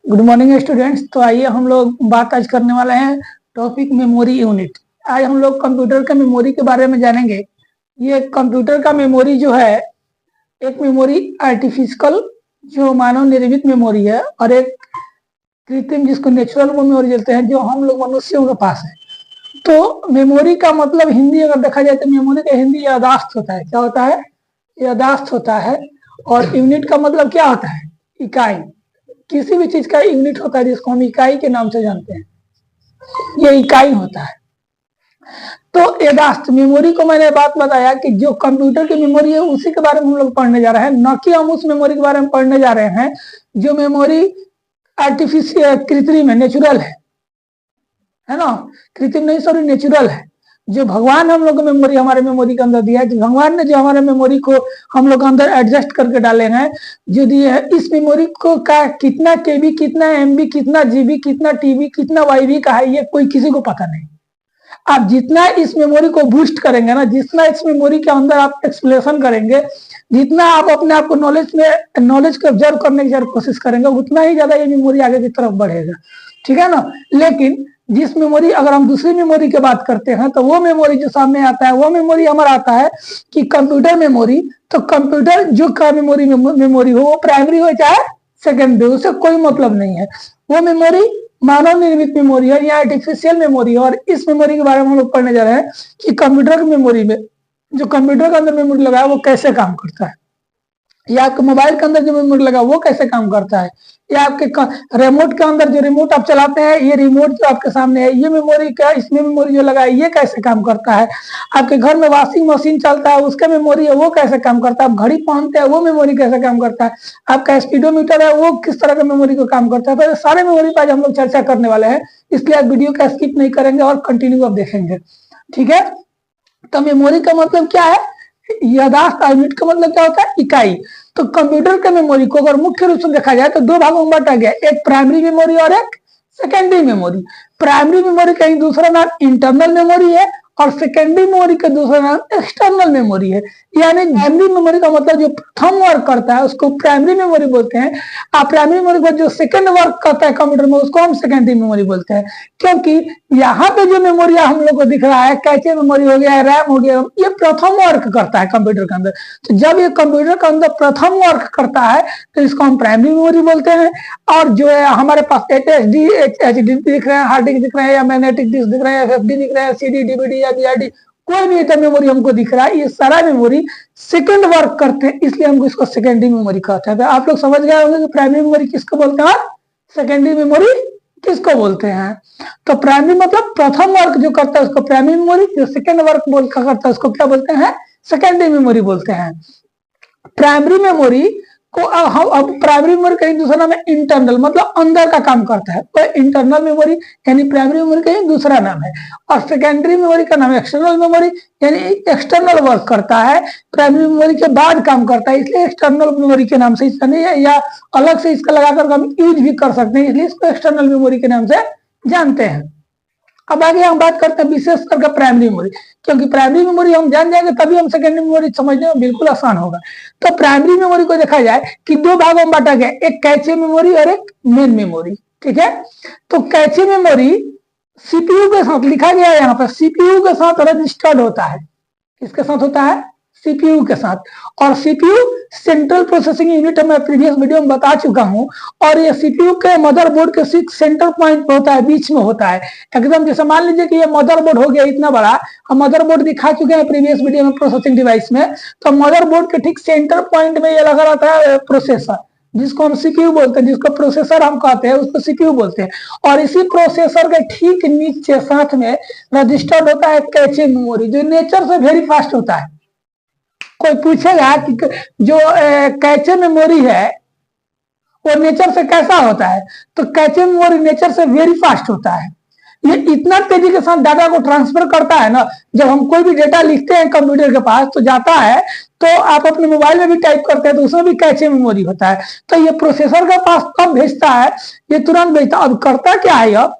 Good morning students. तो आइए हम लोग बात आज करने वाले हैं टॉपिक मेमोरी यूनिट। आज हम लोग कंप्यूटर के मेमोरी के बारे में जानेंगे। ये कंप्यूटर का मेमोरी जो है एक मेमोरी आर्टिफिशियल जो मानव निर्मित मेमोरी है और एक कृत्रिम जिसको नेचुरल मेमोरी बोलते हैं जो हम लोग मनुष्यों के पास है। तो मेमोरी का मतलब हिंदी अगर देखा जाए तो मेमोरी का हिंदी यादाश्त होता है। क्या होता है? यादाश्त होता है। और यूनिट का मतलब क्या होता है? इकाई। किसी भी चीज का यूनिट होता है जिसको हम इकाई के नाम से जानते हैं, ये इकाई होता है। तो यादाश्त मेमोरी को मैंने बात बताया कि जो कंप्यूटर की मेमोरी है उसी के बारे में हम लोग पढ़ने जा रहे हैं, न कि हम उस मेमोरी के बारे में पढ़ने जा रहे हैं जो मेमोरी आर्टिफिशियल कृत्रिम है, नेचुरल है ना। कृत्रिम नहीं, सॉरी, नेचुरल है। जो भगवान हम लोग को मेमोरी हमारे मेमोरी के अंदर दिया है, जो भगवान ने जो हमारे मेमोरी को हम लोग अंदर एडजस्ट करके डाले हैं, जो दिए है, इस मेमोरी को का कितना केबी, कितना एमबी, कितना जीबी, कितना टीबी, कितना वाईबी का है, ये कोई किसी को पता नहीं। आप जितना इस मेमोरी को बूस्ट करेंगे ना, जितना इस मेमोरी के अंदर आप एक्सप्लेशन करेंगे, जितना आप अपने आप को नॉलेज को ऑब्जर्व करने की कोशिश करेंगे, उतना ही ज्यादा ये मेमोरी आगे की तरफ बढ़ेगा। ठीक है ना। लेकिन जिस मेमोरी, अगर हम दूसरी मेमोरी की बात करते हैं तो वो मेमोरी जो सामने आता है वो मेमोरी हमारा आता है कि कंप्यूटर मेमोरी। तो कंप्यूटर जो का मेमोरी हो वो प्राइमरी हो चाहे सेकेंडरी, उससे कोई मतलब नहीं है। वो मेमोरी मानव निर्मित मेमोरी है या आर्टिफिशियल मेमोरी है। और इस मेमोरी के बारे में हम लोग पढ़ने जा रहे हैं कि कंप्यूटर की मेमोरी में जो कंप्यूटर के अंदर मेमोरी लगा है वो कैसे काम करता है, या आपके मोबाइल के अंदर जो मेमोरी लगा वो कैसे काम करता है, या आपके रिमोट के अंदर जो रिमोट आप चलाते हैं, ये रिमोट जो आपके सामने है, ये मेमोरी क्या, इसमें मेमोरी जो लगा है ये कैसे काम करता है। आपके घर में वॉशिंग मशीन चलता है उसका मेमोरी है वो कैसे काम करता है। आप घड़ी पहनते हैं वो मेमोरी कैसे काम करता है। आपका स्पीडोमीटर है वो किस तरह का मेमोरी को काम करता है। तो सारे मेमोरी पर आज हम लोग चर्चा करने वाले हैं, इसलिए आप वीडियो का स्किप नहीं करेंगे और कंटिन्यू आप देखेंगे। ठीक है। तो मेमोरी का मतलब क्या है? यादाश्त। यूनिट का मतलब क्या होता है? इकाई। तो कंप्यूटर के मेमोरी को अगर मुख्य रूप से देखा जाए तो दो भागों में बांटा गया, एक प्राइमरी मेमोरी और एक सेकेंडरी मेमोरी। प्राइमरी मेमोरी का दूसरा नाम इंटरनल मेमोरी है और सेकेंडरी मेमोरी का दूसरा नाम एक्सटर्नल मेमोरी है। यानी प्राइमरी मेमोरी का मतलब जो प्रथम वर्क करता है उसको प्राइमरी मेमोरी बोलते हैं। आप प्राइमरी मेमोरी को जो सेकंड वर्क करता है कंप्यूटर में उसको हम सेकेंडरी मेमोरी बोलते हैं। क्योंकि यहाँ पे जो मेमोरी हम लोग को दिख रहा है, कैचे मेमोरी हो गया, रैम हो गया, ये प्रथम वर्क करता है कंप्यूटर के अंदर। तो जब ये कंप्यूटर के अंदर प्रथम वर्क करता है तो इसको हम प्राइमरी मेमोरी बोलते हैं। और जो है हमारे पास एचडी दिख रहे हैं, हार्ड डिस्क दिख रहे हैं, या मैग्नेटिक डिस्क दिख रहे हैं, एफएफडी दिख रहे हैं, सीडी, डीवीडी या बीआरडी, कोई भी इतना मेमोरी हमको दिख रहा है, ये सारा मेमोरी सेकंड वर्क करते हैं, इसलिए हमको इसको सेकेंडरी मेमोरी कहते हैं। तो आप लोग समझ गए होंगे कि प्राइमरी मेमोरी किसको बोलते हैं, सेकेंडरी मेमोरी किसको बोलते हैं। तो प्राइमरी मतलब प्रथम वर्क जो करता है उसको प्राइमरी मेमोरी, जो सेकेंड वर्क करता है उसको क्या बोलते हैं? सेकेंडरी मेमोरी बोलते हैं। प्राइमरी मेमोरी को अब प्राइमरी मेमोरी का दूसरा नाम है इंटरनल, मतलब अंदर का काम करता है, तो इंटरनल मेमोरी यानी प्राइमरी मेमोरी का दूसरा नाम है। और सेकेंडरी मेमोरी का नाम है एक्सटर्नल मेमोरी, यानी एक्सटर्नल वर्क करता है, प्राइमरी मेमोरी के बाद काम करता है, इसलिए एक्सटर्नल मेमोरी के नाम से इसका नहीं है, या अलग से इसका लगाकर हम यूज भी कर सकते हैं, इसलिए इसको एक्सटर्नल मेमोरी के नाम से जानते हैं। अब आगे हम बात करते हैं विशेष करके प्राइमरी मेमोरी, क्योंकि प्राइमरी मेमोरी हम जान जाएंगे तभी हम सेकेंडरी मेमोरी समझने में बिल्कुल आसान होगा। तो प्राइमरी मेमोरी को देखा जाए कि दो भागों में बांटा गया, एक कैचे मेमोरी और एक मेन मेमोरी। ठीक है। तो कैचे मेमोरी सीपीयू के साथ लिखा गया है, यहाँ पर सीपीयू के साथ रजिस्टर्ड होता है। किसके साथ होता है? सीपीयू के साथ। और सीपीयू सेंट्रल प्रोसेसिंग यूनिट मैं प्रीवियस वीडियो में बता चुका हूं। और ये सीपीयू के मदरबोर्ड के सेंटर पॉइंट होता है, बीच में होता है एकदम। जैसे मान लीजिए कि ये मदरबोर्ड हो गया इतना बड़ा, हम मदरबोर्ड दिखा चुके हैं प्रीवियस वीडियो में प्रोसेसिंग डिवाइस में। तो मदरबोर्ड के ठीक सेंटर पॉइंट में ये लगा रहता है प्रोसेसर, जिसको हम सीपीयू बोलते हैं, जिसको प्रोसेसर हम कहते हैं उसको सीपीयू बोलते हैं। और इसी प्रोसेसर के ठीक नीचे साथ में रजिस्टर्ड होता है कैचे मेमोरी, जो नेचर से वेरी फास्ट होता है। कोई पूछेगा कि जो कैचे मेमोरी है वो नेचर से कैसा होता है, तो कैचे मेमोरी नेचर से वेरी फास्ट होता है। ये इतना तेजी के साथ डाटा को ट्रांसफर करता है ना, जब हम कोई भी डेटा लिखते हैं कंप्यूटर के पास तो जाता है, तो आप अपने मोबाइल में भी टाइप करते हैं तो उसमें भी कैचे मेमोरी होता है। तो ये प्रोसेसर के पास कब भेजता है, ये तुरंत भेजता है। अब करता क्या है, अब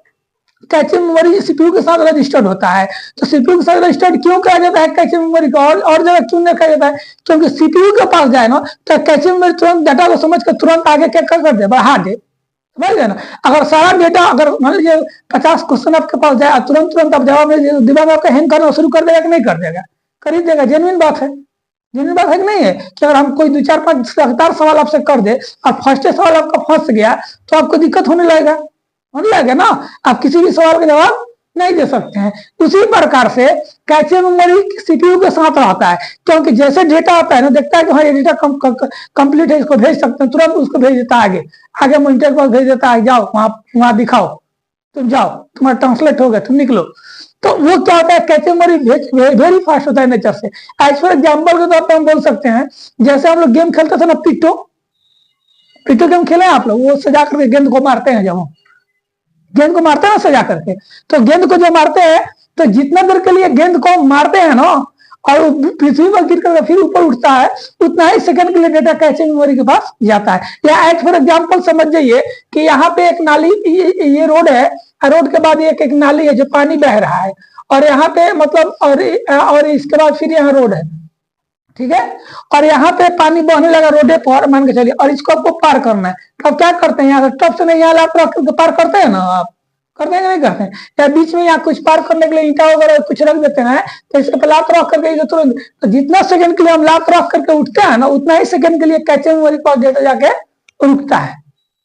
कैचे मेमोरी सीपीयू के साथ रजिस्टर्ड होता है। तो सीपीयू के साथ रजिस्टर्ड क्यों कहा जाता है कैचे मेमोरी का, और जगह क्यों नहीं कहा जाता है? क्योंकि सीपीयू के पास जाए ना तो कैचे मेमोरी तुरंत डाटा को समझ कर तुरंत आगे क्या कर दे, बढ़ा दे। समझ गए ना। अगर सारा डेटा, अगर मान लीजिए 50 क्वेश्चन आपके पास जाए, तुरंत तुरंत आप जवाब में दिमाग आपका हैंग करना शुरू कर देगा कि नहीं कर देगा? कर ही देगा। जेन्युइन बात है, जेन्युइन बात है कि नहीं है? कि अगर हम कोई 2 4 5 लगातार सवाल आपसे कर दे और फर्स्ट सवाल आपका फंस गया तो आपको दिक्कत होने लगेगा ना। आप किसी भी सवाल का जवाब नहीं दे सकते हैं। उसी प्रकार से कैचे मेमोरी सीपीयू के साथ रहता है, क्योंकि जैसे डेटा आता है ना, देखता है कि हाँ ये डेटा कंप्लीट है, इसको भेज सकते हैं, तुरंत उसको भेज देता है आगे मॉनिटर पर भेज देता है, जाओ वहां दिखाओ, तुम जाओ, तुम्हारा ट्रांसलेट हो गया, तुम निकलो। तो वो क्या होता है, कैचे मेमोरी वेरी फास्ट होता है नेचर से। एज फॉर एग्जाम्पल के तौर पर हम बोल सकते हैं, जैसे हम लोग गेम खेलते थे ना, पिट्टो गेम खेले आप लोग, वो सजा करके गेंद को मारते हैं, जब हम गेंद को मारते हैं ना सजा करके, तो गेंद को जब मारते हैं तो जितना देर के लिए गेंद को मारते हैं ना और पृथ्वी पर गिर कर फिर ऊपर उठता है, उतना ही सेकंड के लिए डेटा कैचे मेमोरी के पास जाता है। या एज फॉर एग्जाम्पल समझ जाइए कि यहाँ पे एक नाली, ये रोड है, रोड के बाद एक नाली है जो पानी बह रहा है, और यहाँ पे मतलब और इसके बाद फिर यहाँ रोड है, ठीक है, और यहाँ पे पानी बहने लगा रोडे पर, मान के चलिए, और इसको आपको पार करना है, तो आप क्या करते हैं, यहाँ टप से नहीं, यहाँ लात रख करके पार करते हैं ना, आप करते हैं नहीं करते हैं? या बीच में यहाँ कुछ पार करने के लिए ईंटा वगैरह कुछ रख देते हैं, तो इसके लात रख करके तुरंत, तो जितना सेकंड के लिए हम लात रख करके उठते हैं ना, उतना ही सेकंड के लिए कैचे मेमोरी के पास डेटा जाके रुकता है,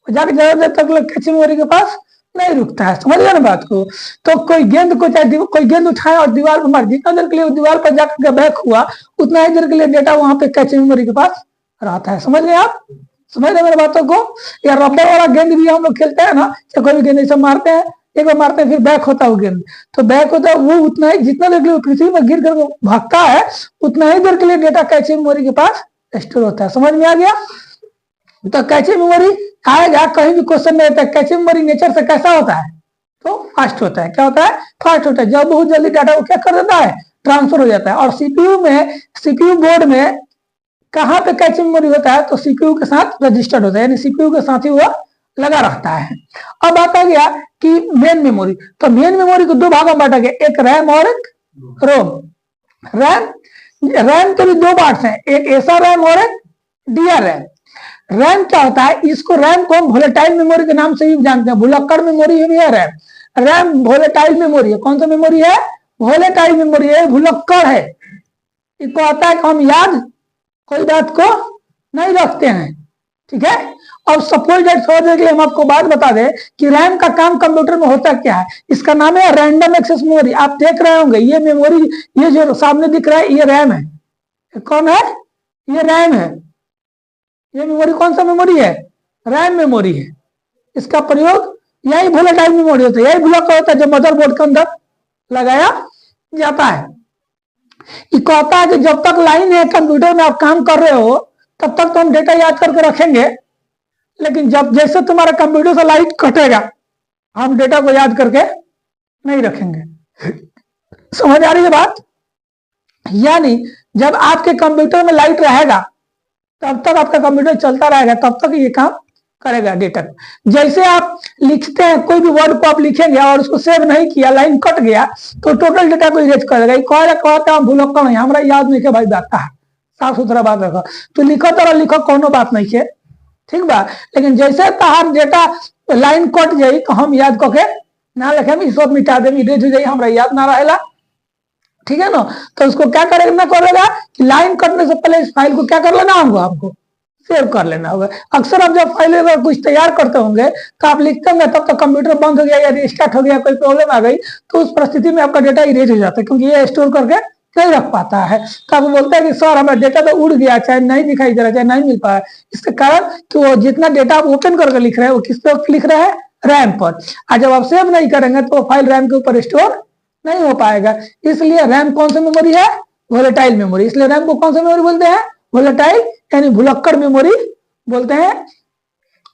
जाके ज्यादा देर तक कैचे मेमोरी के पास नहीं रुकता है। समझ गया ना बात को। तो कोई गेंद को चाहे कोई गेंद उठाए और दीवार पर मार, जितना देर के लिए दीवार पर जाकर के बैक हुआ, उतना ही देर के लिए डेटा वहां पे कैचे मेमोरी के पास रहता है। समझ गए आप? समझ रहे मेरे बातों को? या रबर वाला गेंद भी हम लोग खेलते हैं ना, या कोई भी गेंद ऐसा मारते हैं, एक बार मारते हैं फिर बैक होता है वो गेंद, तो बैक होता है वो उतना ही, जितना देर के लिए पृथ्वी पर गिर कर भागता है, उतना ही देर के लिए डेटा कैचे मेमोरी के पास स्टोर होता है। समझ में आ गया? तो कैचे मेमोरी आएगा, कहीं भी क्वेश्चन में रहता है, कैचे मेमोरी नेचर से कैसा होता है, तो फास्ट होता है। क्या होता है? फास्ट होता है। जब बहुत जल्दी डाटा को क्या कर देता है, ट्रांसफर हो जाता है। और सीपीयू बोर्ड में कहाँ पे कैचे मेमोरी होता है, तो सीपीयू के साथ रजिस्टर्ड होता है, यानी सीपीयू के साथ ही वो लगा रहता है। अब आता गया कि मेन मेमोरी, तो मेन मेमोरी को 2 भागों में बांटा गया, एक रैम और एक रोम। रैम के भी 2 पार्ट्स हैं, एक ऐसा रैम और एक डीआर रैम। रैम क्या होता है, इसको रैम को हम वोलेटाइल मेमोरी के नाम से भी जानते हैं, भुलक्कड़ मेमोरी है रैम। रैम वोलेटाइल मेमोरी है। कौन सा मेमोरी है? वोलेटाइल मेमोरी है, भुलक्कड़ है। इसको आता है कि हम याद कोई बात को नहीं रखते हैं, ठीक है। अब सपोज दैट थोड़ा देर हम आपको बात बता दें कि रैम का काम कंप्यूटर में होता क्या है। इसका नाम है रैंडम एक्सेस मेमोरी। आप देख रहे होंगे ये मेमोरी, ये जो सामने दिख रहा है ये रैम है। कौन है? ये रैम है। ये मेमोरी कौन सा मेमोरी है? रैम मेमोरी है। इसका प्रयोग यही वोलेटाइल मेमोरी होता है, यही ब्लॉक होता है जो मदरबोर्ड के अंदर लगाया जाता है। ये कहता है कि जब तक लाइन है कंप्यूटर में आप काम कर रहे हो तब तक तो हम डेटा याद करके रखेंगे, लेकिन जब जैसे तुम्हारा कंप्यूटर से लाइट कटेगा हम डेटा को याद करके नहीं रखेंगे। समझ आ रही है बात? यानी जब आपके कंप्यूटर में लाइट रहेगा तब तक आपका कंप्यूटर चलता रहेगा, तब तक ये काम करेगा डेटा। जैसे आप लिखते हैं, कोई भी वर्ड को आप लिखेंगे और उसको सेव नहीं किया, लाइन कट गया, तो टोटल डेटा को इरेज कर देगा। कहता है भूलक्कड़ नहीं, हमारा याद नहीं के भाई बात है, साफ सुथरा बात रखो, तो लिखो तरह लिखो, कोनो बात नहीं है, ठीक बा। लेकिन जैसे तहार डेटा लाइन कट जाई तो हम याद करके ना लिखे, सब मिटा दे, इरेज हो जाए, हमारा याद ना रहेला, ठीक है ना। तो उसको क्या करना पड़ेगा कि लाइन कटने से पहले इस फाइल को क्या कर लेना होगा, आपको सेव कर लेना होगा। अक्सर आप जब फाइल अगर कुछ तैयार करते होंगे तो आप लिखते होंगे, तब तक कंप्यूटर बंद हो गया या रिस्टार्ट हो गया, कोई प्रॉब्लम आ गई, तो उस परिस्थिति में आपका डेटा इरेज हो जाता है, क्योंकि ये स्टोर करके नहीं रख पाता है। तो आप बोलते हैं कि सर हमारा डेटा तो उड़ गया, चाहे नहीं दिखाई दे रहा, चाहे नहीं मिल पाया। इसके कारण कि वो जितना डेटा आप ओपन करके लिख रहे हैं वो किस पे लिख रहे हैं, रैम पर। और जब आप सेव नहीं करेंगे तो फाइल रैम के ऊपर स्टोर नहीं हो पाएगा। इसलिए रैम कौन सी मेमोरी है? Volatile memory. इसलिए रैम को कौन सा मेमोरी बोलते हैं? वोलेटाइल, यानी भुलक्कड़ मेमोरी बोलते हैं।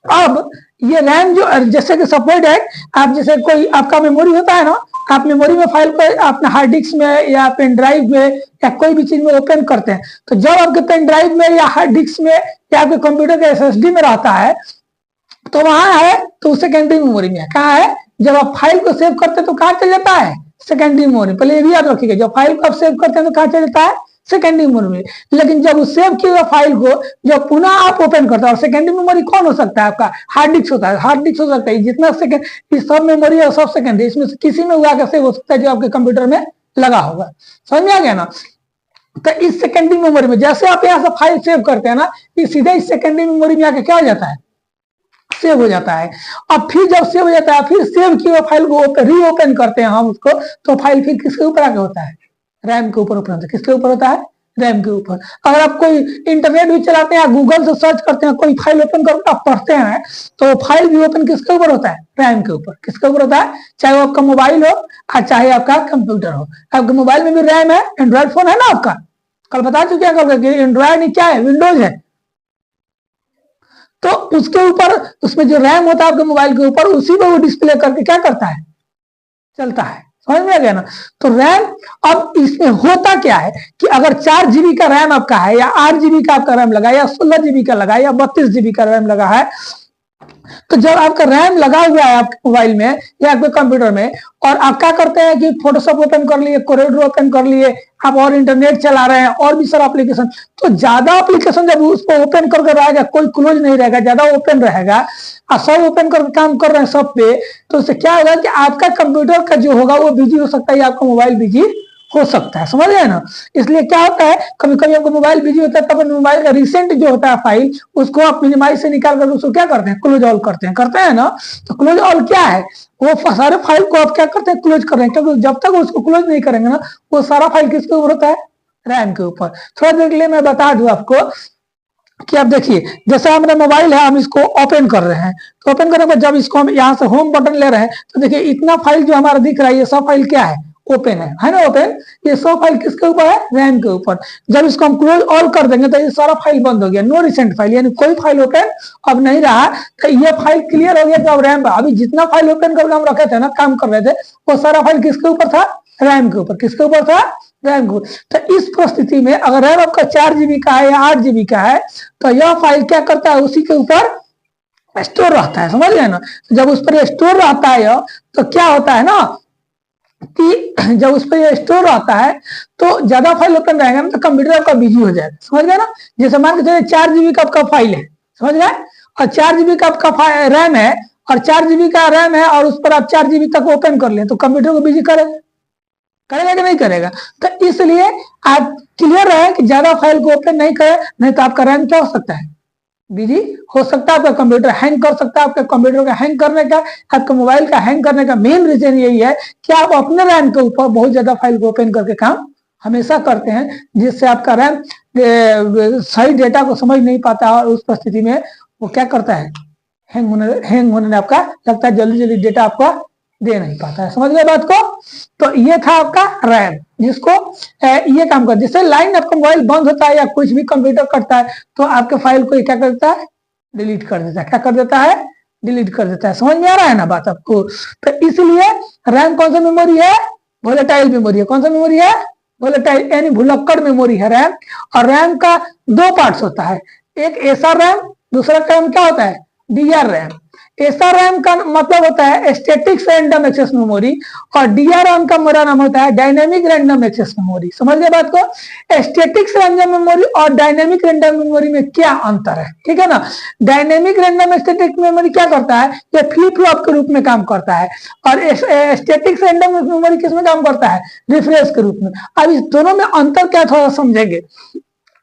अब ये रैम जो, जैसे कि सपोज है आप, जैसे कोई आपका मेमोरी होता है ना, आप मेमोरी में फाइल को अपने हार्ड डिस्क में या पेन ड्राइव में या कोई भी चीज में ओपन करते हैं, तो जब आपके पेन ड्राइव में या हार्ड डिस्क में या आपके कंप्यूटर के एसएसडी में रहता है तो वहां है, तो सेकेंडरी मेमोरी में है। कहाँ है? जब आप फाइल को सेव करते हैं तो कहाँ चल जाता है? Secondary memory. पहले ये भी याद रखिएगा, जब फाइल को आप सेव करते हैं तो कहाँ चल जाता है? सेकेंडरी मेमोरी में। लेकिन जब उस सेव किए हुए फाइल को जब पुनः आप ओपन करते हैं, और सेकेंडरी मेमोरी कौन हो सकता है आपका, हार्ड डिस्क होता है, हार्ड डिस्क हो सकता है, जितना सेकेंड इस सब मेमोरी है सब सेकेंडरी, इसमें से किसी में उगा कर सेव हो सकता है जो आपके कंप्यूटर में लगा होगा। समझ में आ गया ना। तो इस सेकेंडरी मेमोरी में जैसे आप यहाँ से फाइल सेव करते हैं ना, ये सीधे इस सेकेंडरी मेमोरी में आके क्या हो जाता है, सेव हो जाता है। अब फिर जब सेव हो जाता है, फिर सेव किए हुए फाइल को रीओपन करते हैं हम उसको, तो फाइल फिर किसके ऊपर आके होता है, रैम के ऊपर ओपन होता है। किसके ऊपर होता है, रैम के ऊपर। अगर आप कोई इंटरनेट भी चलाते हैं, गूगल से सर्च करते हैं, कोई फाइल ओपन करके आप पढ़ते हैं, तो फाइल भी ओपन किसके ऊपर होता है, रैम के ऊपर। किसके ऊपर होता है, चाहे वो आपका मोबाइल हो और चाहे आपका कंप्यूटर हो। आपके मोबाइल में भी रैम है, एंड्रॉइड फोन है ना आपका, कल बता चुके हैं कल एंड्रॉइड क्या है, विंडोज है। तो उसके ऊपर उसमें जो रैम होता है आपके मोबाइल के ऊपर, उसी पे वो डिस्प्ले करके क्या करता है, चलता है। समझ में आ गया ना। तो रैम, अब इसमें होता क्या है कि अगर 4 GB का रैम आपका है, या 8 GB का आपका रैम लगा है, या 16 GB का लगा है, या 32 GB का रैम लगा है, तो जब आपका रैम लगा हुआ है आपके मोबाइल में या आपके कंप्यूटर में, और आप क्या करते हैं कि फोटोशॉप ओपन कर लिए, कोरेडर ओपन कर लिए, आप और इंटरनेट चला रहे हैं और भी सारा एप्लीकेशन, तो ज्यादा एप्लीकेशन जब उसको ओपन करके रहेगा, कोई क्लोज नहीं रहेगा, ज्यादा ओपन रहेगा, और सब ओपन करके काम कर रहे हैं सब पे, तो उससे क्या होगा कि आपका कंप्यूटर का जो होगा वो बिजी हो सकता है, आपका मोबाइल बिजी हो सकता है। समझ गए ना। इसलिए क्या होता है, कभी कभी आपका मोबाइल बिजी होता है, तब मोबाइल का रिसेंट जो होता है फाइल, उसको आप मिनिमाइज से निकाल कर उसको क्या करते हैं, क्लोज ऑल करते हैं ना। तो क्लोज ऑल क्या है, वो सारे फाइल को आप क्या करते हैं, क्लोज कर रहे हैं, क्योंकि जब तक उसको क्लोज नहीं करेंगे ना, वो सारा फाइल किसके ऊपर होता है, रैम के ऊपर। थोड़ा देर के लिए मैं बता दूं आपको कि आप देखिए, जैसे हमारा मोबाइल है, हम इसको ओपन कर रहे हैं, तो ओपन करने के बाद जब इसको हम यहाँ से होम बटन ले रहे हैं, तो देखिए इतना फाइल जो हमारा दिख रहा है, ये सब फाइल क्या है, ओपन है ना, ओपन। ये सब फाइल किसके ऊपर है, रैम के ऊपर। जब इसको हम क्लोज ऑल कर देंगे तो ये सारा फाइल बंद हो गया, नो रिसेंट फाइल, यानी कोई फाइल ओपन अब नहीं रहा। तो ये फाइल क्लियर हो गया कि अब रैम, अभी जितना फाइल ओपन करके हम रखे थे ना, काम कर रहे थे, वो सारा फाइल किसके ऊपर था, रैम के ऊपर। किसके ऊपर था, रैम को। तो इस परिस्थिति में अगर रैम आपका 4 GB का है या 8 GB का है, तो यह फाइल क्या करता है, उसी के ऊपर स्टोर रहता है। समझ गए ना। जब उस पर स्टोर रहता है तो क्या होता है ना कि जब उस पर स्टोर रहता है तो ज्यादा फाइल ओपन रहेगा ना, तो कंप्यूटर आपका बिजी हो जाएगा। समझ गए ना। जैसे मान के चलिए 4 GB का आपका फाइल है, समझ गए, और 4 GB का आपका रैम है, और 4 GB का रैम है, और उस पर आप 4 GB तक ओपन कर लें, तो कंप्यूटर को बिजी करेगा कि नहीं करेगा। तो इसलिए आप क्लियर रहे कि ज्यादा फाइल को ओपन नहीं करें, नहीं तो आपका रैम क्या हो सकता है, बिजी हो सकता है, आपका कंप्यूटर हैंग कर सकता है। आपके कंप्यूटर का हैंग करने का, आपके मोबाइल का हैंग करने का मेन रीजन यही है कि आप अपने रैम के ऊपर बहुत ज्यादा फाइल को ओपन करके काम हमेशा करते हैं, जिससे आपका रैम सही डेटा को समझ नहीं पाता, और उस परिस्थिति में वो क्या करता है, हैंग होने में आपका लगता है, जल्दी जल्दी डेटा आपका दे नहीं पाता है। समझ गए बात को। तो ये था आपका रैम, जिसको ये काम कर, जैसे लाइन आपका मोबाइल बंद होता है या कुछ भी कंप्यूटर करता है, तो आपके फाइल को क्या करता है, डिलीट कर देता है। क्या कर देता है, डिलीट कर देता है। समझ में आ रहा है ना बात आपको। तो इसलिए रैम कौन सा मेमोरी है, वोलेटाइल मेमोरी है। कौन सा मेमोरी है, वोलेटाइल, यानी भुलक्कड़ मेमोरी है रैम। और रैम का 2 पार्ट्स होता है, एक एसआर रैम, दूसरा रैम क्या होता है, डीआर रैम। एसआर रैम का मतलब होता है स्टैटिक रैंडम एक्सेस मेमोरी, और डीआर रैम का मेरा नाम होता है डायनेमिक रैंडम एक्सेस मेमोरी। समझ गए बात को। स्टैटिक रैंडम मेमोरी और डायनेमिक रैंडम मेमोरी में क्या अंतर है, ठीक है ना। डायनेमिक रैंडम स्टैटिक मेमोरी क्या करता है, ये फ्लिप फ्लॉप के रूप में काम करता है, और स्टैटिक रैंडम मेमोरी किसमें काम करता है, रिफ्रेश के रूप में। अब इस दोनों में अंतर क्या थोड़ा समझेंगे।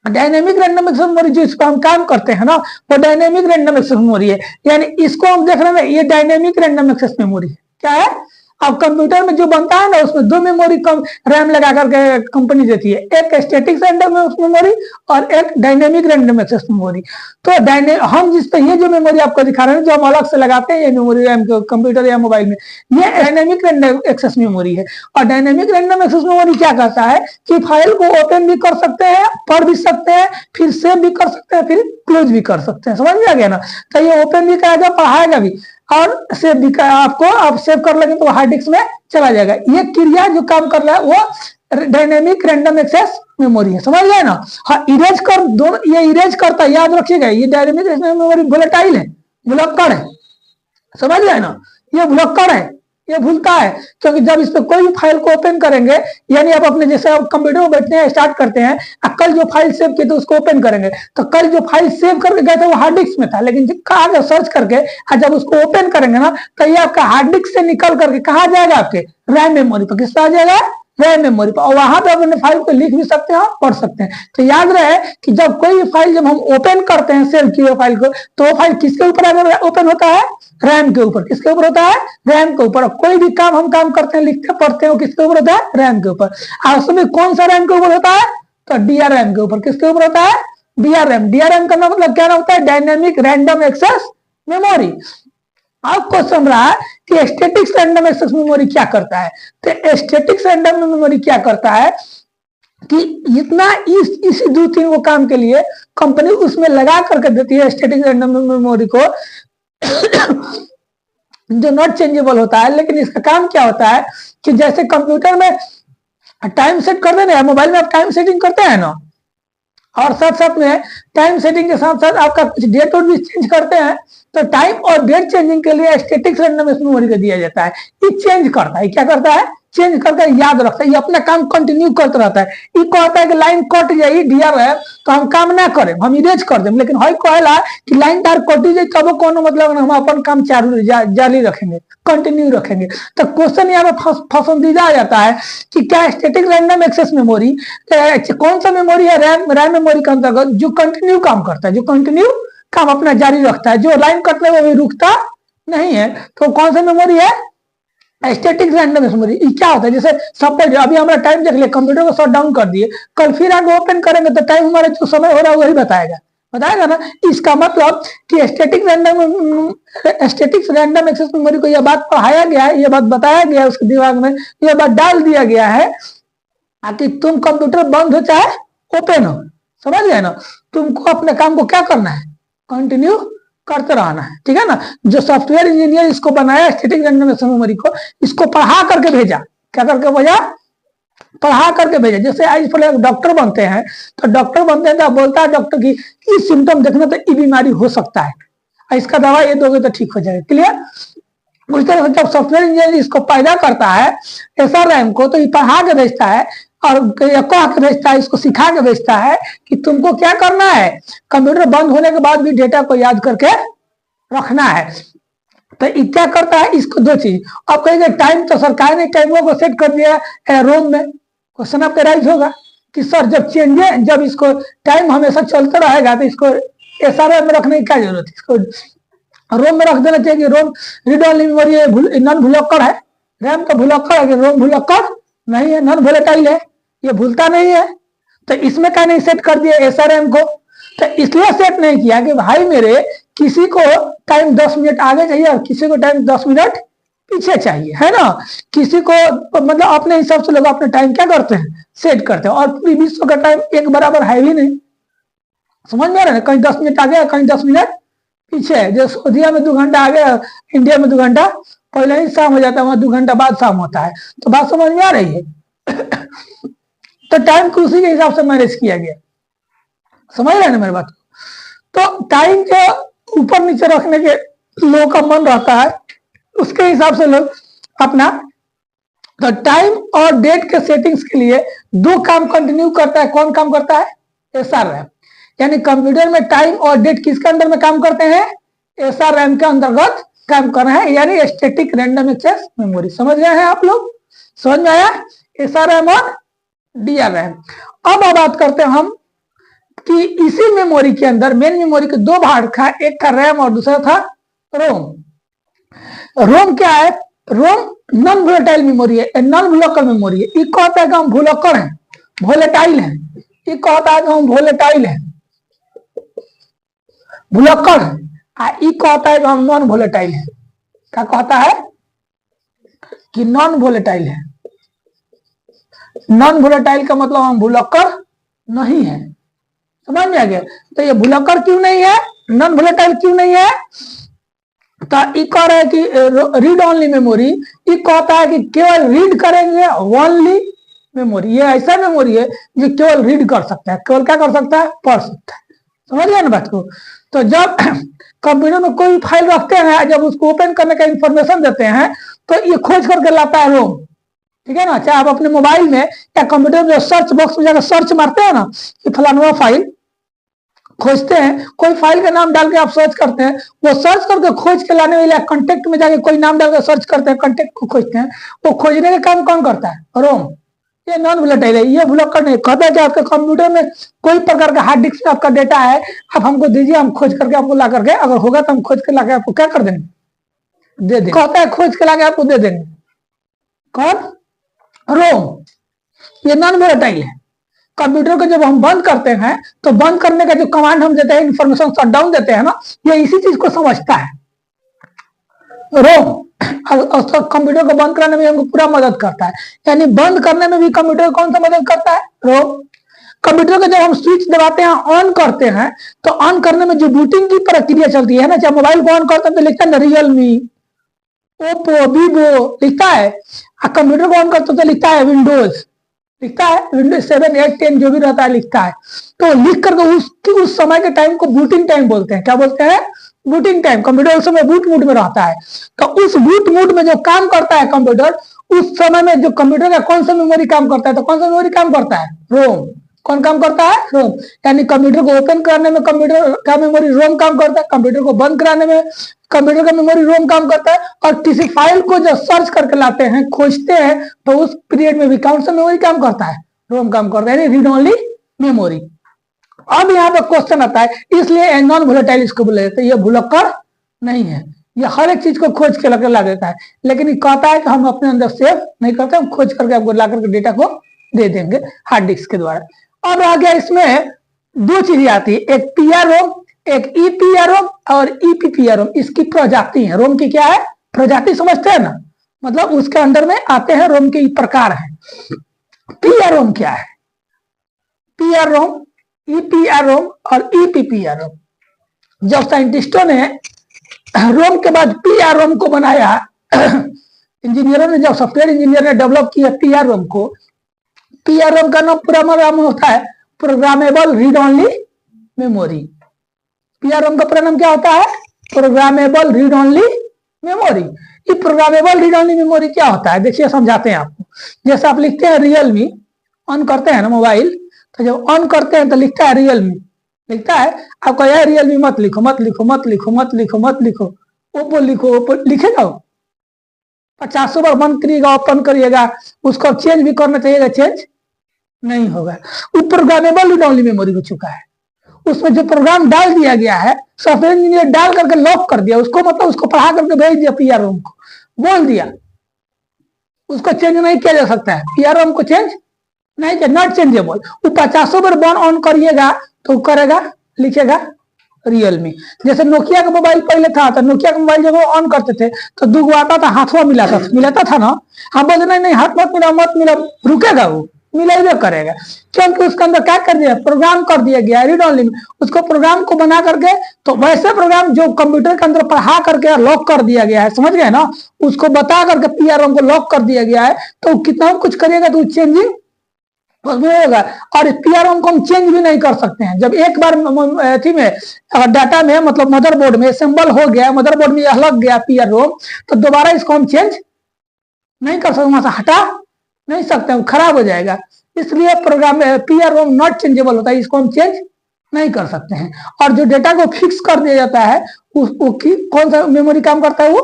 डायनेमिक रैंडम एक्सेस मेमोरी जो इसको हम काम करते हैं ना, वो डायनेमिक रैंडम एक्सेस मेमोरी है, यानी इसको हम देख रहे हैं, ये डायनेमिक रैंडम एक्सेस मेमोरी है। क्या है, अब कंप्यूटर में जो बनता है ना, उसमें 2 मेमोरी कम रैम लगा करके कंपनी देती है, एक स्टैटिक रैंडम मेमोरी और एक डायनेमिक रैंडम एक्सेस मेमोरी। तो हम जिस पे ये जो मेमोरी आपको दिखा रहे हैं, जो हम अलग से लगाते हैं ये मेमोरी रैम कंप्यूटर या मोबाइल में, ये डायनेमिक रैंडम एक्सेस मेमोरी है। और डायनेमिक रैंडम एक्सेस मेमोरी क्या करता है कि फाइल को ओपन भी कर सकते हैं, पढ़ भी सकते हैं, फिर सेव भी कर सकते हैं, फिर क्लोज भी कर सकते हैं। समझ में आ गया ना। तो ये ओपन भी करेगा, पढ़ाएगा भी, और सेव भी आपको आप सेव कर लेंगे तो हार्ड डिस्क में चला जाएगा। ये क्रिया जो काम कर रहा है वो डायनेमिक रैंडम एक्सेस मेमोरी है। समझ गए ना। हाँ, इरेज कर दोनों, ये इरेज करता है, याद रखिएगा, ये डायनेमिक मेमोरी वोलेटाइल है, भुलक्कड़ है। समझ गए ना, ये भुलक्कड़ है, ये भूलता है, क्योंकि जब इस पे कोई भी फाइल को ओपन करेंगे, यानी आप अपने जैसे आप कंप्यूटर में बैठते हैं, स्टार्ट करते हैं, कल जो फाइल सेव किए थे उसको ओपन करेंगे, तो कल जो फाइल सेव करके गए थे वो हार्ड डिस्क में था, लेकिन कहा सर्च करके जब उसको ओपन करेंगे ना, तो ये आपका हार्ड डिस्क से निकल करके कहाँ जाएगा, आपके रैम मेमोरी पर। किस पर आ जाएगा, रैम मेमोरी पर, और वहां पे अपने फाइल को लिख भी सकते हैं और पढ़ सकते हैं। तो याद रहे कि जब कोई भी फाइल जब हम ओपन करते हैं सेव किए फाइल को, तो वो फाइल किसके ऊपर ओपन होता है, रैम के ऊपर। किसके ऊपर होता है, रैम के ऊपर। कोई भी काम हम काम करते हैं, लिखते पढ़ते हैं, वो किसके ऊपर होता है, रैम के ऊपर। और उसमें कौन सा रैम के ऊपर होता है, तो DRM के ऊपर। किसके ऊपर होता है, DRM। DRM का मतलब क्या होता है, डायनेमिक रैंडम एक्सेस मेमोरी। अब क्वेश्चन रहा कि स्टैटिक रैंडम एक्सेस मेमोरी क्या करता है। तो स्टैटिक रैंडम मेमोरी क्या करता है कि इतना इसी 2-3 वो काम के लिए कंपनी उसमें लगा करके देती है स्टैटिक रैंडम मेमोरी को जो नॉट चेंजेबल होता है। लेकिन इसका काम क्या होता है कि जैसे कंप्यूटर में टाइम सेट कर देना है, मोबाइल में आप टाइम सेटिंग करते हैं ना, और साथ साथ में टाइम सेटिंग के साथ साथ आपका कुछ डेट और भी चेंज करते हैं, तो टाइम और डेट चेंजिंग के लिए स्टैटिक रैंडम एक्सेस मेमोरी को दिया जाता है। ये चेंज करता है, क्या करता है, चेंज करके याद रखता है, ये अपना काम कंटिन्यू करता रहता है। ये कहता है कि लाइन कट जाए DRM तो हम काम ना करें, हम इरेज कर दें, लेकिन हई कहला कि लाइन तार कटी जाए तब कोनो मतलब हम अपन काम चालू जारी रखेंगे, कंटिन्यू रखेंगे। तो क्वेश्चन यहाँ पे पसंदीदा आ जाता है कि क्या स्टैटिक रैंडम एक्सेस मेमोरी कौन सा मेमोरी है, रैम मेमोरी के अंतर्गत, जो कंटिन्यू काम करता है, जो कंटिन्यू काम अपना जारी रखता है, जो लाइन कटने में भी रुकता नहीं है। तो कौन सा मेमोरी है, स्टैटिक रैंडम मेमोरी। क्या होता है, जैसे सपोज अभी हमारा टाइम देख लिया, कंप्यूटर को शट डाउन कर दिए, कल फिर आगे ओपन करेंगे तो टाइम हमारा जो समय हो रहा है वही बताएगा ना। इसका मतलब कि स्टैटिक रैंडम एक्सेस मेमोरी को यह बात पढ़ाया गया है, यह बात बताया गया है, उसके दिमाग में यह बात डाल दिया गया है कि तुम कंप्यूटर बंद हो चाहे ओपन हो, समझ गए ना, तुमको अपने काम को क्या करना है, कंटिन्यू करते रहना है, ठीक है ना। जो सॉफ्टवेयर इंजीनियर इसको बनाया स्टैटिक रैंडम एक्सेस मेमोरी को, इसको पढ़ा करके भेजा, क्या करके भेजा, पढ़ा करके भेजा। जैसे आज पहले डॉक्टर बनते हैं, तो डॉक्टर बनते हैं तो बोलता है डॉक्टर की ये सिम्टम देखना तो ये बीमारी हो सकता है, इसका दवा ये दोगे तो ठीक हो जाएगा, क्लियर। उस तरह से जब सॉफ्टवेयर इंजीनियर इसको पैदा करता है SRM को, तो ये पढ़ा के भेजता है और कह के भेजता है, इसको सिखा के भेजता है कि तुमको क्या करना है, कंप्यूटर बंद होने के बाद भी डेटा को याद करके रखना है। तो क्या करता है, इसको 2 चीज। अब कहेंगे टाइम, तो सरकार ने टाइमों को सेट कर दिया रोम में। क्वेश्चन आपका राइट होगा कि सर जब इसको टाइम हमेशा चलता रहेगा तो इसको SRM में रखने की क्या जरूरत है, इसको रोम में रख देना चाहिए। रोम रीड ओनली मेमोरी नॉन भुलक्कड़ है, रैम तो भुलक्कड़ है, रोम भुलक्कड़ नहीं है, नॉन वोलेटाइल है, ये भूलता नहीं है। तो इसमें क्या नहीं सेट कर दिया SRM को, तो इसलिए सेट नहीं किया कि भाई मेरे किसी को टाइम 10 मिनट आगे चाहिए और किसी को टाइम 10 मिनट पीछे चाहिए, है ना। किसी को मतलब अपने हिसाब से लोग अपने टाइम क्या करते हैं, सेट करते हैं, और पूरी विश्व का टाइम एक बराबर है भी नहीं, समझ में आ रहा है, कहीं 10 मिनट आगे कहीं 10 मिनट पीछे है। जो सऊदीया में 2 घंटा आगे, इंडिया में 2 घंटा पहले ही शाम हो जाता है, वहां 2 घंटा बाद शाम होता है। तो बात समझ में आ रही है तो टाइम को उसी के हिसाब से मैनेज किया गया, समझ रहे हैं ना मेरी बात। तो टाइम के ऊपर नीचे रखने के लोगों का मन रहता है, उसके हिसाब से लोग अपना, तो टाइम और डेट के सेटिंग्स के लिए 2 काम कंटिन्यू करता है। कौन काम करता है, SRM। यानी कंप्यूटर में टाइम और डेट किसके अंदर में काम करते हैं, SRM के अंतर्गत काम कर रहे हैं, यानी स्टैटिक रैंडम एक्सेस मेमोरी। समझ गए हैं आप लोग, समझ में आया, SRM और DRM। अब बात करते हैं हम कि इसी मेमोरी के अंदर मेन मेमोरी के 2 भाग था, एक था रैम और दूसरा था रोम। रोम क्या है, रोम नॉन वोलेटाइल मेमोरी है, नॉन भुलक्कड़ मेमोरी है। ये कहता है कि हम भुलक्कड़ हैं, वोलेटाइल हैं, ये कहता है कि हम वोलेटाइल हैं, भुलक्कड़ है, ये कहता है कि हम नॉन वोलेटाइल है। क्या कहता है कि नॉन वोलेटाइल है। नॉन वोलेटाइल का मतलब हम भुलक्कड़ नहीं है, समझ में आ गया। तो ये भुलक्कड़ क्यों नहीं है, नॉन वोलेटाइल क्यों नहीं है, तो ये कह रहा है कि रीड ओनली मेमोरी, ये कहता है कि केवल रीड करेंगे ओनली मेमोरी। ये ऐसा मेमोरी है जो केवल रीड कर सकता है, केवल क्या कर सकता है, पढ़ सकता है, समझ गया ना बात को। तो जब कंप्यूटर में कोई फाइल रखते हैं, जब उसको ओपन करने का इंफॉर्मेशन देते हैं तो ये खोज करके लाता है रोम, ठीक है ना। चाहे आप अपने मोबाइल में या कंप्यूटर में सर्च बॉक्स में जाकर सर्च मारते हैं ना कि फलाना फाइल, खोजते हैं, कोई फाइल का नाम डाल के आप सर्च करते हैं, वो सर्च करके खोज के लाने वाले कॉन्टेक्ट में जाके कोई नाम डाल के सर्च करते हैं, कॉन्टेक्ट को खोजते हैं, वो खोजने का काम कौन करता है? रोम। ये नॉन वोलेटाइल है, ये ब्लॉकर नहीं। कहता है कि आपके कंप्यूटर में कोई प्रकार का हार्ड डिस्क में आपका डेटा है, आप हमको दीजिए, हम खोज करके आपको ला करके, अगर होगा तो हम खोज के लाके आपको क्या कर देंगे? दे देंगे। कहता है खोज के लाके आपको दे देंगे। कौन? रोम। ये नॉन वोलेटाइल है। कंप्यूटर को जब हम बंद करते हैं तो बंद करने का जो कमांड हम देते हैं, इंफॉर्मेशन शट डाउन देते हैं ना, ये इसी चीज को समझता है रोम। और कंप्यूटर को बंद करने में हमको पूरा मदद करता है। यानी बंद करने में भी कंप्यूटर कौन सा मदद करता है? रोम। कंप्यूटर को जब हम स्विच दबाते हैं, ऑन करते हैं, तो ऑन करने में जो बूटिंग की प्रक्रिया चलती है ना, चाहे मोबाइल को ऑन करते हैं तो लिखता है ना रियलमी, ओप्पो, वीवो लिखता है, और कंप्यूटर को ऑन करते तो लिखता है विंडोज, लिखता है विंडोज 7, 8, 10 जो भी रहता है लिखता है। तो लिख करके उस समय के टाइम को बूटिंग टाइम बोलते हैं। क्या बोलते हैं? Booting time. कंप्यूटर उस समय बूट मोड में रहता है, तो उस बूट मोड में जो काम करता है कंप्यूटर, उस समय में जो कंप्यूटर का कौन सा मेमोरी काम करता है? तो कौन सा मेमोरी काम करता है? रोम। कौन काम करता है? रोम। यानी कंप्यूटर को ओपन कराने में कंप्यूटर का मेमोरी रोम काम करता है, कंप्यूटर को बंद कराने में कंप्यूटर का मेमोरी रोम काम करता है, और किसी फाइल को जब सर्च करके लाते हैं, खोजते हैं, तो उस पीरियड में भी कौन सा मेमोरी काम करता है? रोम काम करता है, यानी रीड ओनली मेमोरी। अब यहाँ पे क्वेश्चन आता है, इसलिए नॉन वोलेटाइल इसको बोला जाता है। ये भुलक्कड़ नहीं है, ये हर एक चीज को खोज के ला देता है, लेकिन ये कहता है कि हम अपने अंदर सेव नहीं करते, हम खोज करके आपको ला करके डेटा को दे देंगे हार्ड डिस्क के द्वारा। अब आ गया इसमें दो चीजें आती है, एक पीआर रोम, एक ईपीआर रोम और ईपीपीआर रोम। इसकी प्रजाति है। रोम की क्या है? प्रजाति। समझते हैं ना, मतलब उसके अंदर में आते हैं रोम के प्रकार है। पीआर रोम क्या है? पीआर रोम, ईपीआर रोम और ईपीपीआर रोम। जब साइंटिस्टों ने रोम के बाद पीआर रोम को बनाया, इंजीनियरों ने, जब सॉफ्टवेयर इंजीनियर ने डेवलप किया पीआर रोम को, पीआर रोम का नाम पूरा नाम होता है programmable read only memory. PR ROM का पूरा नाम क्या होता है? Programmable read only memory. ये प्रोग्रामेबल रीड ओनली मेमोरी क्या होता है? देखिए समझाते हैं आपको। जैसे आप लिखते हैं रियलमी, ऑन करते हैं ना मोबाइल, तो जब ऑन करते हैं तो लिखता है रियलमी, लिखता है। आपको यह रियलमी मत लिखो, मत लिखो, मत लिखो, मत लिखो, मत लिखो, ओप्पो लिखो, ओप्पो लिखेगा वो 50 बार बंद करिएगा, ओपन करिएगा, उसको चेंज भी करना चाहिएगा, चेंज नहीं होगा। वो प्रोग्रामेबल रीड ओनली मेमोरी हो चुका है। उसमें जो प्रोग्राम डाल दिया गया है, सॉफ्टवेयर इंजीनियर डाल करके लॉक कर दिया उसको, मतलब उसको पढ़ा करके भेज दिया पीआर रोम को, बोल दिया उसको चेंज नहीं किया जा सकता है। पीआर रोम को चेंज नहीं किया, नॉट चेंजेबल। वो 50 बार बन ऑन करिएगा तो करेगा, लिखेगा रियलमी। जैसे नोकिया का मोबाइल पहले था, तो नोकिया का मोबाइल जब ऑन करते थे तो दो आता था, हाथवा मिलाता था ना, हाँ बोलते नहीं हाथ मत मिला, मत मिला, रुकेगा वो, मिलाइए करेगा, क्योंकि उसके अंदर क्या कर दिया? प्रोग्राम कर दिया गया रीड ओनली में। उसको प्रोग्राम को बना करके, तो वैसे प्रोग्राम जो कंप्यूटर के अंदर पढ़ा करके लॉक कर दिया गया है, समझ गए ना, उसको बता करके पीआर रोम को लॉक कर दिया गया है, तो कितना कुछ करिएगा तो चेंजिंग होगा। और पीआर रोम को हम चेंज भी नहीं कर सकते हैं। जब एक बार थी में डाटा में, मतलब मदरबोर्ड में असेंबल हो गया, मदरबोर्ड में यह लग गया पीआर रोम, तो दोबारा इसको हम चेंज नहीं कर सकते, वहां से हटा नहीं सकते, वो खराब हो जाएगा। इसलिए program PROM not changeable होता है, इसको हम चेंज नहीं कर सकते हैं। और जो डेटा को फिक्स कर दिया जाता है, कौन सा मेमोरी काम करता है? वो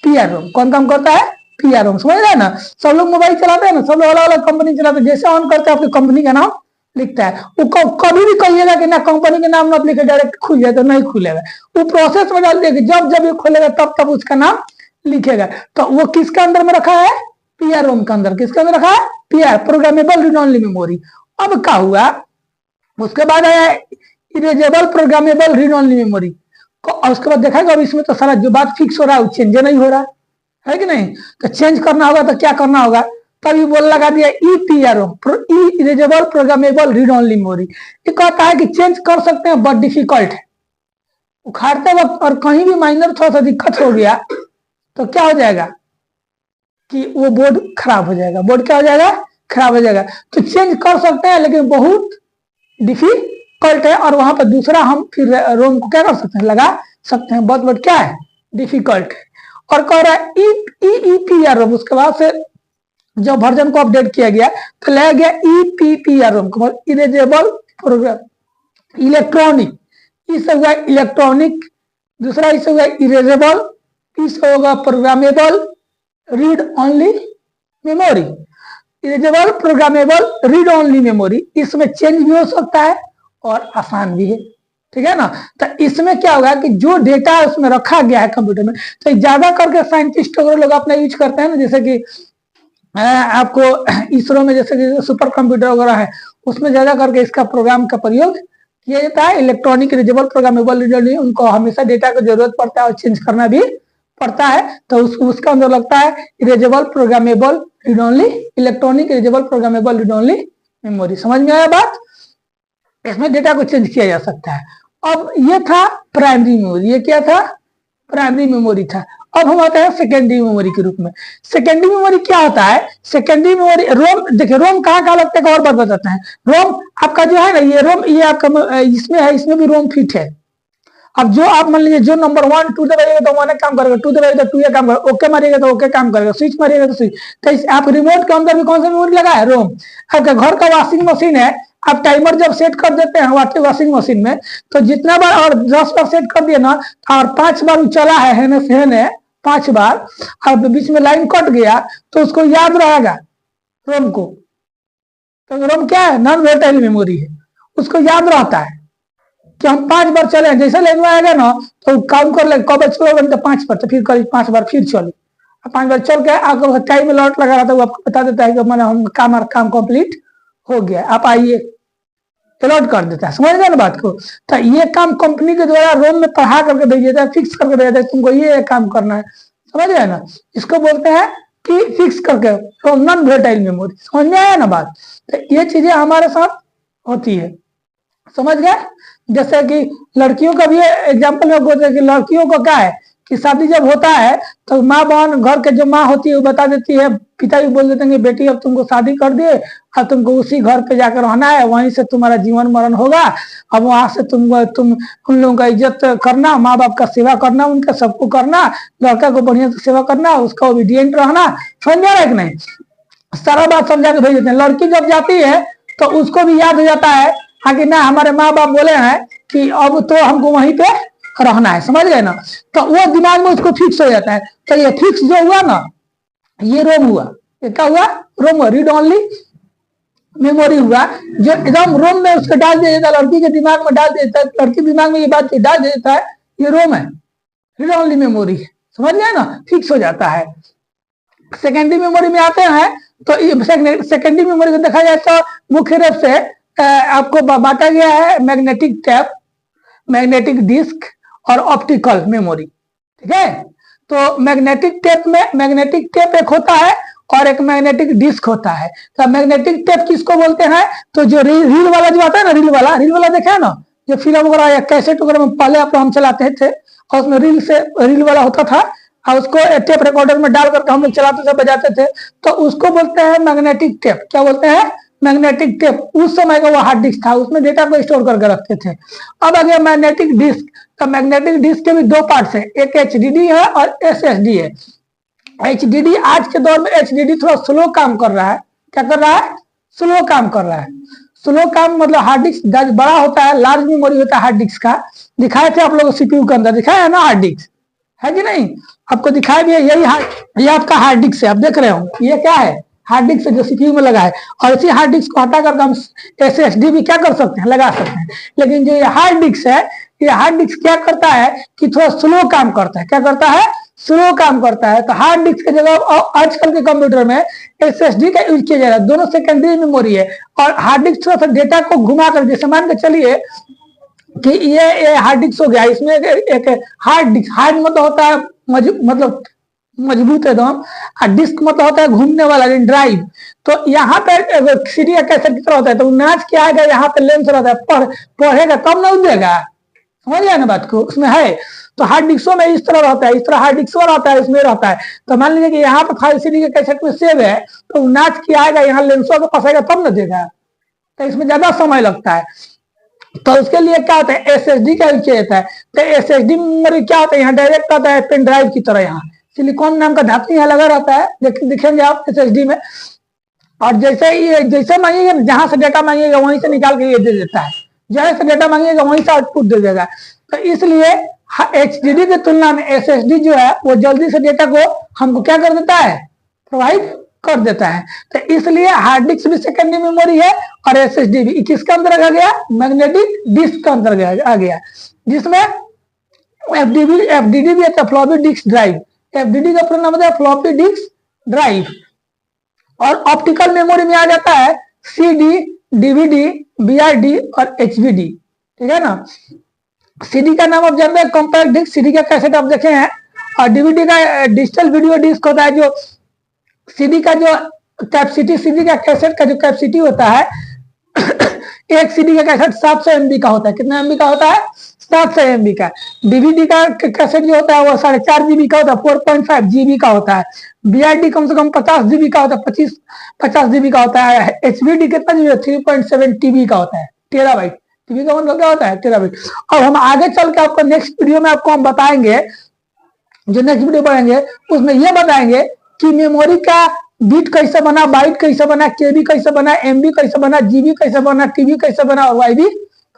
पीआर रोम। कौन काम करता है? पीआर रोम। समझ रहे हैं ना? सब लोग मोबाइल चलाते हैं ना, सब लोग अलग अलग कंपनी चलाते हैं, जैसे ऑन करते हैं आपकी कंपनी का नाम लिखता है। वो कभी भी कहिएगा कि ना कंपनी के नाम मत लिखे, डायरेक्ट खुल जाए, तो नहीं खुलेगा। वो प्रोसेस में डाल देगा, जब जब ये खोलेगा तब तब उसका नाम लिखेगा। तो वो किसके अंदर में रखा है? पीआर रोम के अंदर। किसके अंदर रखा है? PR, programmable read only memory. अब क्या हुआ? उसके बाद आया erasable programmable read only memory. और उसके बाद देखा अब इसमें तो सारा जो बात फिक्स हो रहा है वो चेंज नहीं हो रहा है कि नहीं? तो चेंज करना होगा तो क्या करना होगा? तभी बोल लगा दिया EPR ROM, erasable programmable read only memory. ये कहता है कि चेंज कर सकते हैं बट डिफिकल्ट है। उखाड़ते वक्त और कहीं भी माइनर थोड़ा सा दिक्कत हो गया तो क्या हो जाएगा कि वो बोर्ड खराब हो जाएगा। बोर्ड क्या हो जाएगा? खराब हो जाएगा। तो चेंज कर सकते हैं लेकिन बहुत डिफिकल्ट डिफिकल्ट है, और वहां पर दूसरा हम फिर रोम को क्या कर सकते हैं, लगा सकते हैं। बहुत क्या है, डिफिकल्ट है। और कह रहा है EPPR रोम, उसके बाद से जब वर्जन को अपडेट किया गया तो लाया गया EPPR रोम, इरेजेबल प्रोग्राम इलेक्ट्रॉनिक, इससे हुआ इलेक्ट्रॉनिक, दूसरा इससे हुआ इरेजेबल, इससे होगा programmable read only memory, erasable programmable read only memory. इसमें चेंज भी हो सकता है और आसान भी है, ठीक है ना। तो इसमें क्या होगा कि जो डेटा उसमें रखा गया है कंप्यूटर में, तो ज्यादा करके साइंटिस्ट वगैरह लोग अपना यूज करते हैं ना, जैसे कि आपको इसरो में जैसे कि सुपर कंप्यूटर वगैरह है, उसमें ज्यादा करके इसका प्रोग्राम का प्रयोग किया जाता है। Electronic erasable programmable read only, उनको हमेशा डेटा की जरूरत पड़ता है और चेंज करना भी पड़ता है, तो उसका अंदर लगता है erasable programmable read only, electronic erasable programmable read only memory. समझ में आया बात, इसमें डेटा को चेंज किया जा सकता है। अब ये था प्राइमरी मेमोरी, ये क्या था, प्राइमरी मेमोरी था। अब हम आते हैं सेकेंडरी मेमोरी के रूप में। सेकेंडरी मेमोरी क्या होता है, सेकेंडरी मेमोरी रोम, देखिए रोम कहाँ लगता है और बात बताते हैं। रोम आपका जो है ना, ये रोम, ये आपका इसमें है, इसमें भी रोम फिट है। अब जो आप मान लीजिए जो नंबर 1 2 दबाइएगा तो 1 काम करेगा, 2 दबाइएगा तो 2 काम करेगा, ओके मारिएगा तो ओके काम करेगा, स्विच मारिएगा तो स्विच। तो आप रिमोट के अंदर भी कौन सा मेमोरी लगा है, रोम। आपका घर का वॉशिंग मशीन है, आप टाइमर जब सेट कर देते हैं वॉशिंग मशीन में, तो जितना बार और 10 बार सेट कर दिए ना, और 5 बार चला है 5 बार, और बीच में लाइन कट गया तो उसको याद रहेगा रोम को। तो रोम क्या है, नॉन वोलेटाइल मेमोरी है, उसको याद रहता है कि हम 5 बार चले, जैसे लाइन में आएगा ना तो काउंट कर ले, कब चलो तो 5 बार, तो फिर करीब 5 बार फिर चलो, 5 बार चल के आपको टाइम में लौट लगा रहा था, वो आपको बता देता है कि मैंने हम काम कंप्लीट हो गया, आप आइए, अलॉट कर देता है। समझ गए ना बात को। तो ये काम कंपनी के द्वारा रोम में पढ़ा करके भेज देता है, फिक्स करके भेज देता है, तुमको ये काम करना है। समझ गए ना, इसको बोलते हैं कि फिक्स करके रोम, नॉन वोलेटाइल मेमोरी। समझ में आया ना बात। तो ये चीजें हमारे साथ होती है, समझ गए। जैसे कि लड़कियों का भी एग्जाम्पल में बोलते हैं कि लड़कियों को क्या है कि शादी जब होता है तो माँ बहन, घर के जो माँ होती है वो बता देती है, पिताजी बोल देते हैं कि बेटी अब तुमको शादी कर दिए, अब तुमको उसी घर पे जाकर रहना है, वहीं से तुम्हारा जीवन मरण होगा। अब वहां से तुम उन लोगों का इज्जत करना, माँ बाप का सेवा करना, उनका सबको करना, लड़का को बढ़िया से सेवा करना, उसका ओबीडियंट रहना। समझा रहे कि नहीं, सारा बात समझा के भेज देते हैं। लड़की जब जाती है तो उसको भी याद हो जाता है, हाँ कि ना हमारे माँ बाप बोले हैं कि अब तो हमको वहीं पे रहना है। समझ गए ना, तो वो दिमाग में उसको फिक्स हो जाता है। तो ये फिक्स जो हुआ ना, ये रोम हुआ, ये क्या हुआ, रोम हुआ, रीड ओनली मेमोरी हुआ, जो एकदम रोम में उसको डाल दिया जाता है, लड़की के दिमाग में डाल देता है, लड़की दिमाग में ये बात डाल देता है, ये रोम है, रीड ओनली मेमोरी है। समझ गए ना, फिक्स हो जाता है। सेकेंडरी मेमोरी में आते हैं तो सेकेंडरी मेमोरी को देखा जाए तो मुख्य रूप से आपको बांटा गया है मैग्नेटिक टेप, मैग्नेटिक डिस्क और ऑप्टिकल मेमोरी। ठीक है, तो मैग्नेटिक टेप में मैग्नेटिक टेप एक होता है और एक मैग्नेटिक डिस्क होता है। तो मैग्नेटिक टेप किसको बोलते हैं, तो जो रील वाला जो आता है ना, रील वाला देखा है ना, जो फिल्म वगैरह या कैसेट वगैरह में पहले आप हम चलाते थे और उसमें रील वाला होता था और उसको टेप रिकॉर्डर में डाल करके हम लोग चलाते थे, बजाते थे, तो उसको बोलते हैं मैग्नेटिक टेप। क्या बोलते हैं, मैग्नेटिक टेप। उस समय का वो हार्ड डिस्क था, उसमें डेटा को स्टोर करके रखते थे। अब आ गया मैग्नेटिक डिस्क। तो मैग्नेटिक डिस्क के भी 2 पार्ट्स हैं, एक HDD है और SSD है। HDD आज के दौर में HDD थोड़ा स्लो काम कर रहा है। क्या कर रहा है, स्लो काम कर रहा है। स्लो काम मतलब हार्ड डिस्क बड़ा होता है, लार्ज मेमोरी होता है हार्ड डिस्क का। दिखाए थे आप लोग CPU के अंदर, दिखाया है ना हार्ड डिस्क, है कि नहीं, आपको दिखाया भी है। ये आपका हार्ड डिस्क है, आप देख रहे होंगे, ये क्या है, हार्ड डिस्क जो CPU में लगा है। और इसी हार्ड डिस्क को हटा कर हम SSD भी क्या कर सकते हैं, लगा सकते हैं। लेकिन जो ये हार्ड डिस्क है, ये हार्ड डिस्क क्या करता है कि थोड़ा स्लो काम करता है। क्या करता है, स्लो काम करता है। तो हार्ड डिस्क की जगह आजकल के कंप्यूटर में SSD का यूज किया जा रहा है। दोनों सेकेंडरी मेमोरी है और हार्ड डिस्क थोड़ा सा डेटा को घुमा कर, जैसे मान के चलिए कि ये हार्ड डिस्क हो गया, इसमें एक हार्ड डिस्क, हार्ड मतलब होता है मतलब मजबूत एकदम, और डिस्क मतलब होता है घूमने वाला ड्राइव। तो यहाँ पे सीडी कैसेट की तरह होता है, तो नाच के आएगा, यहाँ पे लेंस रहता है, पढ़ेगा तब ना देगा। समझ गया ना बात को, उसमें है। तो हार्ड डिस्कों में इस तरह रहता है, इस तरह हार्ड डिस्क रहता है, इसमें रहता है। तो मान लीजिए कि यहाँ पे फाइल सीडी के कैसेट में सेव है, तो नाच के आएगा, यहाँ लेंसों को फंसेगा तब ना देगा, तो इसमें ज्यादा समय लगता है। तो उसके लिए क्या होता है, एसएसडी का यूज होता है। तो एसएसडी मेमोरी क्या होता है, यहाँ डायरेक्ट आता है पेन ड्राइव की तरह, यहाँ सिलिकॉन नाम का धातु यहाँ लगा रहता है, दिखेंगे आप एसएसडी में। और जैसे मांगिएगा, जहां से डेटा मांगिएगा वहीं से निकाल के ये दे देता है, जहां से डेटा मांगिएगा वहीं से आउटपुट दे देगा। तो इसलिए एचडीडी की तुलना में एसएसडी जो है वो जल्दी से डेटा को हमको क्या कर देता है, प्रोवाइड कर देता है। तो इसलिए हार्ड डिस्क भी सेकेंडरी मेमोरी है और एसएसडी भी किसके अंदर आ गया, मैग्नेटिक डिस्क के अंदर आ गया, जिसमें एफडीडी भी है, फ्लॉपी डिस्क ड्राइव। एफडीडी का पूरा नाम होता है फ्लॉपी डिस्क ड्राइव। और ऑप्टिकल मेमोरी में आ जाता है सीडी, डीवीडी, बीआरडी और एचवीडी, ठीक है ना। सीडी का नाम आप जानते हैं कॉम्पैक्ट डिस्क, सीडी का कैसेट आप देखे हैं। और डीवीडी का डिजिटल वीडियो डिस्क होता है। जो सीडी का जो कैपेसिटी, सीडी का कैसेट का जो कैपेसिटी होता है एक सीडी का कैसेट 700 MB का होता है। कितना MB का होता है, 700 MB का। डीवीडी का कैसेट जो होता है वो 4.5 GB का होता है, 4.5 GB का होता है। बीआरडी कम से कम 50 GB का होता है, 50 GB का होता है। एचवीडी कितना जीबी, 3.7 TB का होता है, टेराबाइट। टीबी का मतलब क्या होता है, टेराबाइट। और हम आगे चल के आपको नेक्स्ट वीडियो में आपको हम बताएंगे, जो नेक्स्ट वीडियो पढ़ेंगे उसमें ये बताएंगे कि मेमोरी का बिट कैसे बना, बाइट कैसे बना, केबी कैसे बना, एमबी कैसे बना, जीबी कैसे बना, टीबी कैसे बना और वाईबी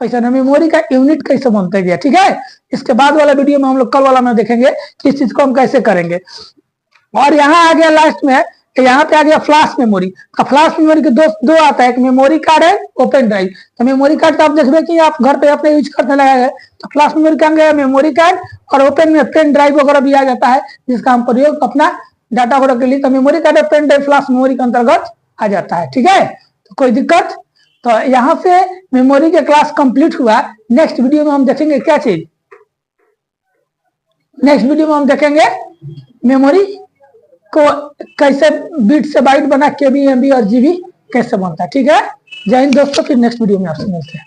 कैसे बना, मेमोरी का यूनिट कैसे बनता गया, ठीक है। इसके बाद वाला वीडियो में हम लोग कल वाला में देखेंगे कि इस चीज को हम कैसे करेंगे। और यहाँ आ गया लास्ट में, यहाँ पे आ गया फ्लैश मेमोरी। तो फ्लैश मेमोरी के दो आता है, एक मेमोरी कार्ड है, ओपन ड्राइव। तो मेमोरी कार्ड तो आप देखिए कि आप घर पे अपने यूज करने लगा है। तो फ्लैश मेमोरी क्या गया, मेमोरी कार्ड, और ओपन में पेन ड्राइव वगैरह भी आ जाता है, जिसका हम प्रयोग अपना डाटा वगैरह के लिए। तो मेमोरी कार्ड और पेन ड्राइव फ्लैश मेमोरी के अंतर्गत आ जाता है, ठीक है। तो कोई दिक्कत, तो यहाँ से मेमोरी के क्लास कंप्लीट हुआ। नेक्स्ट वीडियो में हम देखेंगे क्या चीज, नेक्स्ट वीडियो में हम देखेंगे मेमोरी को कैसे बिट से बाइट बना, केबी, एमबी और जीबी कैसे बनता है, ठीक है। जय हिंद दोस्तों, फिर नेक्स्ट वीडियो में आपसे मिलते हैं।